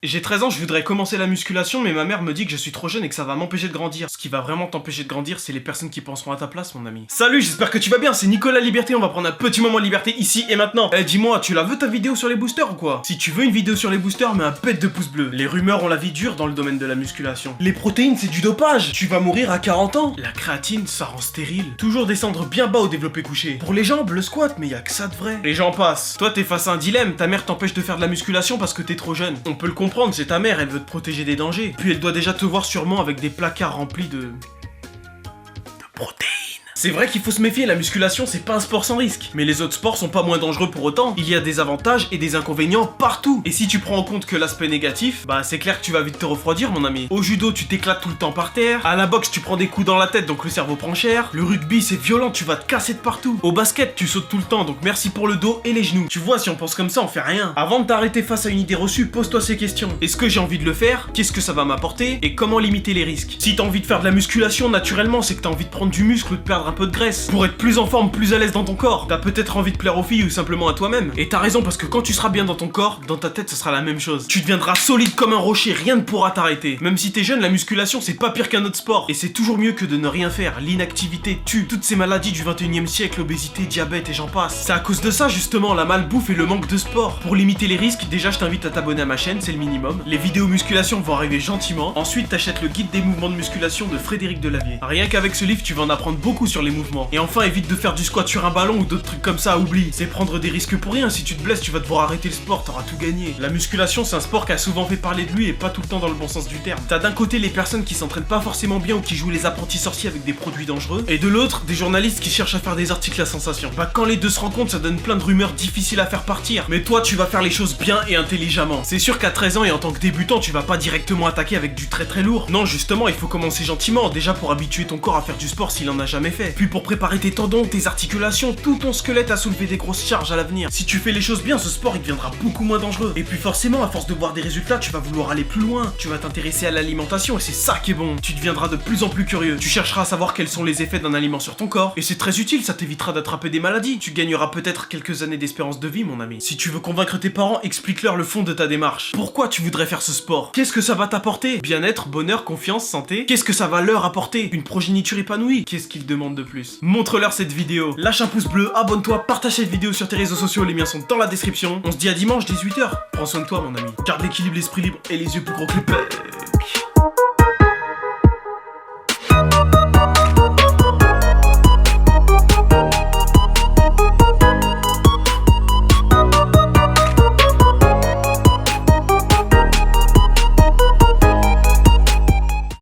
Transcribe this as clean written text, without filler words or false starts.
J'ai 13 ans, je voudrais commencer la musculation, mais ma mère me dit que je suis trop jeune et que ça va m'empêcher de grandir. Ce qui va vraiment t'empêcher de grandir, c'est les personnes qui penseront à ta place, mon ami. Salut, j'espère que tu vas bien, c'est Nicolas Liberté, on va prendre un petit moment de liberté ici et maintenant. Eh, dis-moi, tu la veux ta vidéo sur les boosters ou quoi? Si tu veux une vidéo sur les boosters, mets un pet de pouce bleu. Les rumeurs ont la vie dure dans le domaine de la musculation. Les protéines, c'est du dopage. Tu vas mourir à 40 ans. La créatine, ça rend stérile. Toujours descendre bien bas au développé couché. Pour les jambes, le squat, mais y a que ça de vrai. Les gens passent. Toi, t'es face à un dilemme, ta mère t'empêche de faire de la musculation parce que t'es trop jeune. On peut le comprendre, c'est ta mère, elle veut te protéger des dangers. Puis elle doit déjà te voir sûrement avec des placards remplis de protéines. C'est vrai qu'il faut se méfier, la musculation c'est pas un sport sans risque. Mais les autres sports sont pas moins dangereux pour autant. Il y a des avantages et des inconvénients partout. Et si tu prends en compte que l'aspect négatif, bah c'est clair que tu vas vite te refroidir mon ami. Au judo tu t'éclates tout le temps par terre. À la boxe tu prends des coups dans la tête donc le cerveau prend cher. Le rugby c'est violent, tu vas te casser de partout. Au basket tu sautes tout le temps donc merci pour le dos et les genoux. Tu vois, si on pense comme ça on fait rien. Avant de t'arrêter face à une idée reçue, pose-toi ces questions. Est-ce que j'ai envie de le faire? Qu'est-ce que ça va m'apporter? Et comment limiter les risques? Si t'as envie de faire de la musculation naturellement, c'est que t'as envie de prendre du muscle ou de perdre un peu de graisse. Pour être plus en forme, plus à l'aise dans ton corps. T'as peut-être envie de plaire aux filles ou simplement à toi-même. Et t'as raison parce que quand tu seras bien dans ton corps, dans ta tête ce sera la même chose. Tu deviendras solide comme un rocher, rien ne pourra t'arrêter. Même si t'es jeune, la musculation c'est pas pire qu'un autre sport. Et c'est toujours mieux que de ne rien faire. L'inactivité tue. Toutes ces maladies du 21e siècle, obésité, diabète et j'en passe. C'est à cause de ça justement, la malbouffe et le manque de sport. Pour limiter les risques, déjà je t'invite à t'abonner à ma chaîne, c'est le minimum. Les vidéos musculation vont arriver gentiment. Ensuite t'achètes le guide des mouvements de musculation de Frédéric Delavier. Rien qu'avec ce livre tu vas en apprendre beaucoup sur les mouvements. Et enfin évite de faire du squat sur un ballon ou d'autres trucs comme ça, oublie. C'est prendre des risques pour rien, si tu te blesses tu vas devoir arrêter le sport, t'auras tout gagné. La musculation c'est un sport qui a souvent fait parler de lui et pas tout le temps dans le bon sens du terme. T'as d'un côté les personnes qui s'entraînent pas forcément bien ou qui jouent les apprentis sorciers avec des produits dangereux, et de l'autre des journalistes qui cherchent à faire des articles à sensation. Bah quand les deux se rencontrent ça donne plein de rumeurs difficiles à faire partir. Mais toi tu vas faire les choses bien et intelligemment. C'est sûr qu'à 13 ans et en tant que débutant tu vas pas directement attaquer avec du très lourd. Non justement il faut commencer gentiment, déjà pour habituer ton corps à faire du sport s'il en a jamais fait. Puis pour préparer tes tendons, tes articulations, tout ton squelette à soulever des grosses charges à l'avenir. Si tu fais les choses bien, ce sport il deviendra beaucoup moins dangereux. Et puis forcément, à force de voir des résultats, tu vas vouloir aller plus loin. Tu vas t'intéresser à l'alimentation et c'est ça qui est bon. Tu deviendras de plus en plus curieux. Tu chercheras à savoir quels sont les effets d'un aliment sur ton corps. Et c'est très utile, ça t'évitera d'attraper des maladies. Tu gagneras peut-être quelques années d'espérance de vie, mon ami. Si tu veux convaincre tes parents, explique-leur le fond de ta démarche. Pourquoi tu voudrais faire ce sport? Qu'est-ce que ça va t'apporter? Bien-être, bonheur, confiance, santé? Qu'est-ce que ça va leur apporter? Une progéniture épanouie? Qu'est-ce qu'ils demandent de plus? Montre-leur cette vidéo. Lâche un pouce bleu, abonne-toi, partage cette vidéo sur tes réseaux sociaux, les miens sont dans la description. On se dit à dimanche 18h. Prends soin de toi mon ami. Garde l'équilibre, l'esprit libre et les yeux plus gros que le père.